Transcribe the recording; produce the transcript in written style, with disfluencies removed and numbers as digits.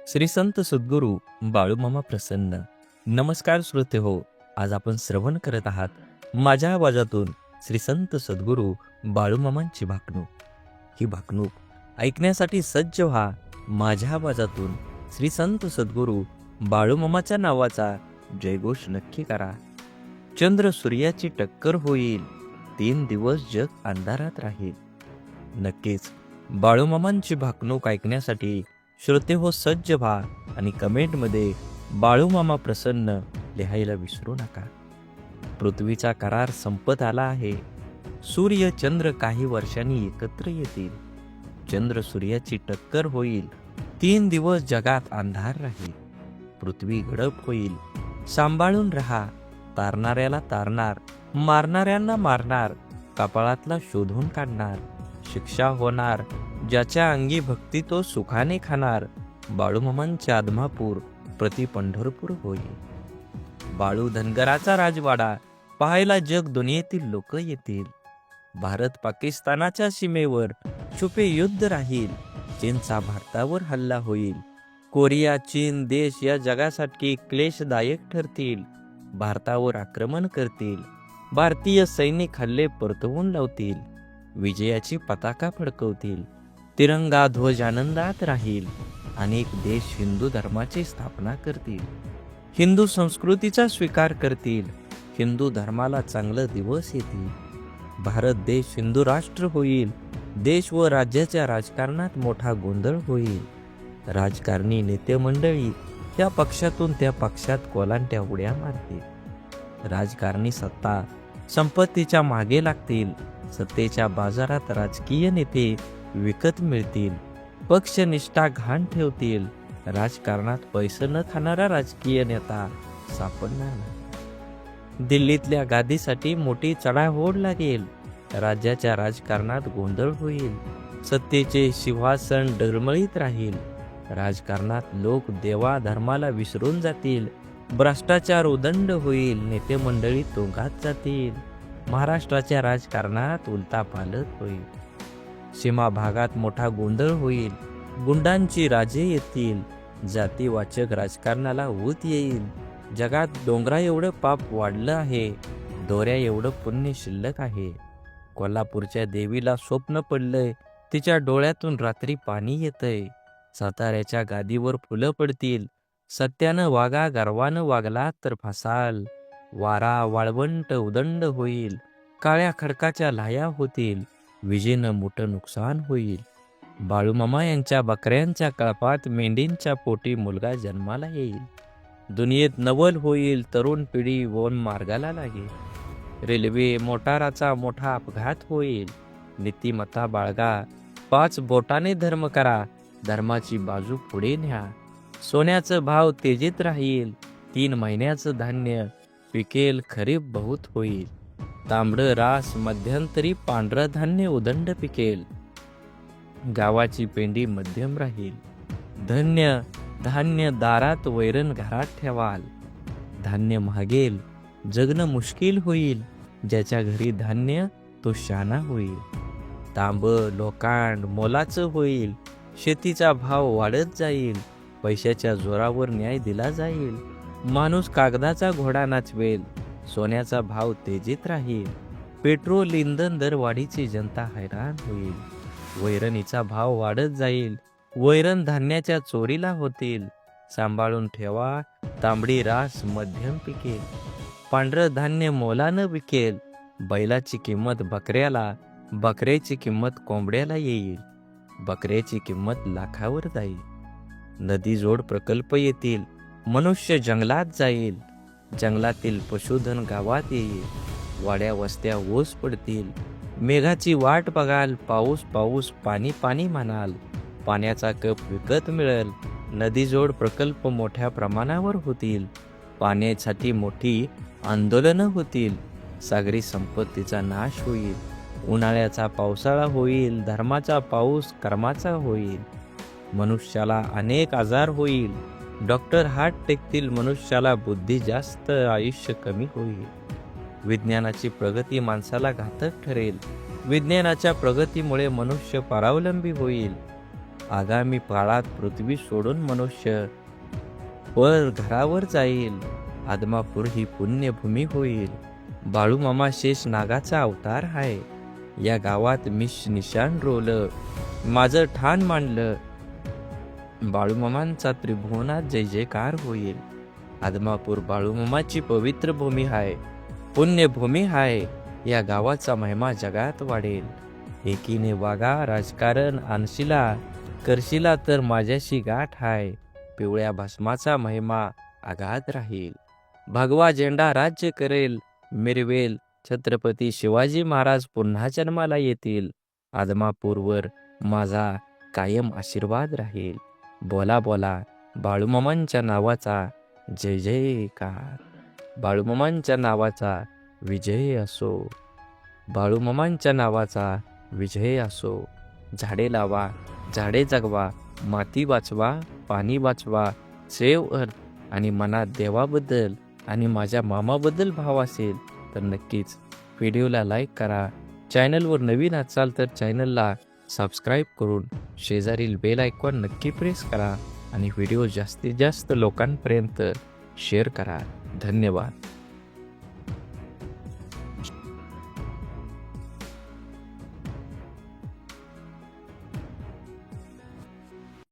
श्री संत सद्गुरू बाळूमामा प्रसन्न. नमस्कार श्रोते हो, आज आपण श्रवण करत आहात माझ्या आवाजातून श्री संत सद्गुरू बाळूमामांची भाकणूक. ही भाकणूक ऐकण्यासाठी सज्ज व्हा. माझ्या आवाजातून श्री संत सद्गुरू बाळूमामाच्या नावाचा जयघोष नक्की करा. चंद्र सूर्याची टक्कर होईल, 3 दिवस जग अंधारात राहील. नक्कीच बाळूमामांची भाकणूक ऐकण्यासाठी श्रोते हो सज्ज व्हा आणि कमेंटमध्ये बाळूमामा प्रसन्न लिहायला विसरू नका. पृथ्वीचा करार संपत आला आहे. सूर्य चंद्र काही वर्षांनी एकत्र येतील. चंद्र सूर्याची टक्कर होईल, 3 दिवस जगात अंधार राहील. पृथ्वी गडप होईल, सांभाळून राहा. तारणाऱ्याला तारणार, मारणाऱ्यांना मारणार, कपाळातला शोधून काढणार. शिक्षा होणार, ज्याच्या अंगी भक्ती तो सुखाने खाणार. बाळूमामांच्या आदमापूर प्रति पंढरपूर होईल. बाळू धनगराचा राजवाडा पाहायला जग दुनियेतील लोक येतील. भारत पाकिस्तानाच्या सीमेवर छुपे युद्ध राहील. चीनचा भारतावर हल्ला होईल. कोरिया, चीन देश या जगासाठी क्लेशदायक ठरतील. भारतावर आक्रमण करतील. भारतीय सैनिक हल्ले परतवून लावतील. विजयाची पताका फडकवतील. तिरंगा ध्वज आनंदात राहील. अनेक देश हिंदू धर्माची स्थापना करतील. हिंदू संस्कृतीचा स्वीकार करतील. हिंदू धर्माला चांगले दिवस येतील. भारत देश हिंदू राष्ट्र होईल. देश व राज्याच्या राजकारणात मोठा गोंधळ होईल. राजकारणी नेते मंडळी त्या पक्षातून त्या पक्षात कोलांट्या उड्या मारतील. राजकारणी सत्ता संपत्तीच्या मागे लागतील. सत्तेच्या बाजारात राजकीय नेते विकत मिळतील. पक्षनिष्ठा घाण ठेवतील. राजकारणात पैसे न खाणारा राजकीय नेता सापडणार नाही. दिल्लीतल्या गादीसाठी मोठी चढाओढ लागेल. राज्याच्या राजकारणात गोंधळ होईल. सत्तेचे सिंहासन डळमळीत राहील. राजकारणात लोक देवा धर्माला विसरून जातील. भ्रष्टाचार उदंड होईल. नेते मंडळी तुरुंगात जातील. महाराष्ट्राच्या राजकारणात उलथापालथ होईल. सीमा भागात मोठा गोंधळ होईल. गुंडांची राजे येतील. जातीवाचक राजकारणाला ऊत येईल. जगात डोंगरा एवढं पाप वाढलं आहे. दोऱ्या एवढं पुण्य शिल्लक आहे. कोल्हापूरच्या देवीला स्वप्न पडलंय. तिच्या डोळ्यातून रात्री पाणी येतंय. साताऱ्याच्या गादीवर फुलं पडतील. सत्यानं वागा, गर्वानं वागला तर फसाल. वारा वाळवंट उदंड होईल. काळ्या खडकाच्या लाया होतील. विजेनं मोठं नुकसान होईल. बाळूमामा यांच्या बकऱ्यांच्या कळपात मेंढींच्या पोटी मुलगा जन्माला येईल. दुनियेत नवल होईल. तरुण पिढी वन मार्गाला लागेल. रेल्वे मोटाराचा मोठा अपघात होईल. नीतिमत्ता बाळगा. 5 बोटाने धर्म करा. धर्माची बाजू पुढे न्या. सोन्याचं भाव तेजीत राहील. 3 महिन्याचं धान्य पिकेल. खरीप बहुत होईल. तांबडं रास मध्यंतरी पांढरं धान्य उदंड पिकेल. गावाची पेंडी मध्यम राहील. धन्य धान्य दारात, वैरण घरात ठेवाल. धान्य महागेल. जगणं मुश्किल होईल. ज्याच्या घरी धान्य तो शाना होईल. तांब लोकांड मोलाचं होईल. शेतीचा भाव वाढत जाईल. पैशाच्या जोरावर न्याय दिला जाईल. माणूस कागदाचा घोडा नाचवेल. सोन्याचा भाव तेजीत राहील. पेट्रोल इंधन दरवाढीची जनता हैराण होईल. वैरणीचा भाव वाढत जाईल. वैरण धान्याच्या चोरीला होतील. सांभाळून ठेवा. तांबडी रास मध्यम पिकेल. पांढरं धान्य मोलानं विकेल. बैलाची किंमत बकऱ्याला, बकऱ्याची किंमत कोंबड्याला येईल. बकऱ्याची किंमत लाखावर जाईल. नदी जोड प्रकल्प येतील. मनुष्य जंगलात जाईल. जंगलातील पशुधन गावात येईल. वाड्या वस्त्या ओस पडतील. मेघाची वाट बघाल. पाऊस पाऊस पाणी पाणी म्हणाल. पाण्याचा कप विकत मिळेल. नदीजोड प्रकल्प मोठ्या प्रमाणावर होतील. पाण्यासाठी मोठी आंदोलनं होतील. सागरी संपत्तीचा नाश होईल. उन्हाळ्याचा पावसाळा होईल. धर्माचा पाऊस कर्माचा होईल. मनुष्याला अनेक आजार होईल. डॉक्टर हात टेकतील. मनुष्याला बुद्धी जास्त, आयुष्य कमी होईल. विज्ञानाची प्रगती माणसाला घातक ठरेल. विज्ञानाच्या प्रगतीमुळे मनुष्य परावलंबी होईल. आगामी काळात पृथ्वी सोडून मनुष्य वर घरावर जाईल. आदमापूर ही पुण्यभूमी होईल. बाळूमामा शेष नागाचा अवतार आहे. या गावात मी निशाण रोवलं, माझं ठाण मांडलं. बाळूमामांचा त्रिभुवनात जय जयकार होईल. आदमापूर बाळूमामाची पवित्र भूमी आहे, पुण्यभूमी आहे. या गावाचा महिमा जगात वाढेल. एकीने वागा राजकारण आणशिला, करशिला तर माझ्याशी गाठ आहे. पिवळ्या भस्माचा महिमा आगाध राहील. भगवा झेंडा राज्य करेल, मिरवेल. छत्रपती शिवाजी महाराज पुन्हा जन्माला येतील. आदमापूरवर माझा कायम आशीर्वाद राहील. बोला बोला बाळूमामांच्या नावाचा जय जयकार. बाळूमामांच्या नावाचा विजय असो. बाळूमामांच्या नावाचा विजय असो. झाडे लावा, झाडे जगवा, माती वाचवा, पाणी वाचवा. सेव्ह अर्थ. आणि मनात देवाबद्दल आणि माझ्या मामाबद्दल भाव असेल तर नक्कीच व्हिडिओला लाईक करा. चॅनलवर नवीन असाल तर चॅनलला सबस्क्राईब करून शेजारील बेल आयकॉन नक्की प्रेस करा आणि व्हिडिओ जास्तीत जास्त लोकांपर्यंत शेअर करा. धन्यवाद.